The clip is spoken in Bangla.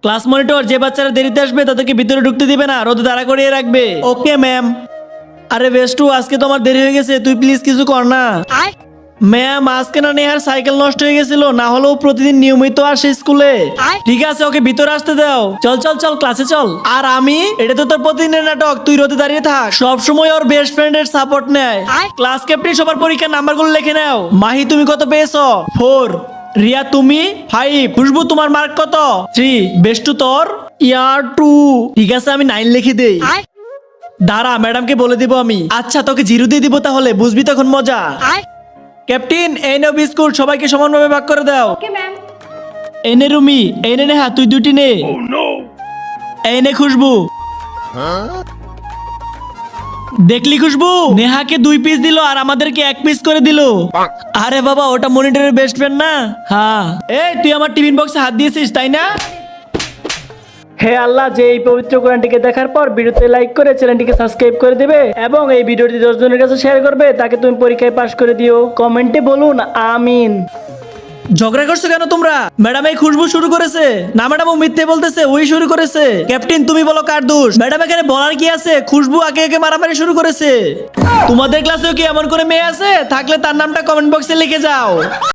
ক্লাস মনিটর, যে বাচ্চারা দেরিতে আসবে তাদেরকে ভিতরে ঢুকতে দিবে না, রোদে দাঁড়া করিয়ে রাখবে। Okay ma'am. আরে বেস্টু, আজকে তো আমার দেরি হয়ে গেছে, তুই প্লিজ কিছু কর না। ম্যাম, আজকে না নেহার সাইকেল নষ্ট হয়ে গেছিল, না হলেও প্রতিদিন নিয়মিত আসে স্কুলে। ঠিক আছে, ওকে ভিতরে আসতে দাও। চল চল চল, ক্লাসে চল। আর আমি, এটা তো তোর প্রতিদিনের নাটক, তুই রোদে দাঁড়িয়ে থাক। সব সময় ওর বেস্ট ফ্রেন্ডের সাপোর্ট নেয়। ক্লাস ক্যাপ্টেন সবার পরীক্ষার নাম্বারগুলো লিখে নাও। মাহি, তুমি কত পেয়েছো? 4। রিয়া, তুমি 5। খুশবু, তোমার মার্ক কত? 3। বেস্টু তোর? ইয়ার 2। ঠিক আছে, আমি 9 লিখে দেই। দাঁড়া, ম্যাডামকে বলে দিব আমি। আচ্ছা, তোকে 0 দিয়ে দিব তাহলে, বুঝবি তখন মজা। ক্যাপ্টেন, এই নাও বিস্কুট, সবাইকে সমানভাবে ভাগ করে দাও। Okay ma'am. এই নে রুমি, এই নে নেহা, তুই 2টি নে। এই নে খুশবু। দেখলি খুশবু, নেহাকে 2 পিস দিল আর আমাদেরকে 1 পিস করে দিল। আরে বাবা, ওটা মনিটরের বেস্ট ফ্রেন্ড না? হ্যাঁ। এই, তুই আমার টিফিন বক্সে হাত দিয়েছিস তাই না? হে আল্লাহ, যে এই পবিত্র কোরআনটিকে দেখার পর ভিডিওতে লাইক করে চ্যানেলটিকে সাবস্ক্রাইব করে দিবে এবং এই ভিডিওটি 10 জনের কাছে শেয়ার করবে, তাকে তুমি পরীক্ষায় পাশ করে দিও। কমেন্টে বলুন আমিন। ঝগড়া করছো কেন তোমরা? ম্যাডাম এই খুশবু শুরু করেছে। না ম্যাডাম, ও মিথ্যে বলতেছে, ওই শুরু করেছে। ক্যাপ্টেন, তুমি বলো কার দোষ? ম্যাডাম, এখানে বলার কি আছে? খুশবু আগে আগে মারামারি শুরু করেছে। তোমাদের ক্লাসেও কি এমন করে মেয়ে আছে? থাকলে তার নামটা কমেন্ট বক্সে লিখে যাও।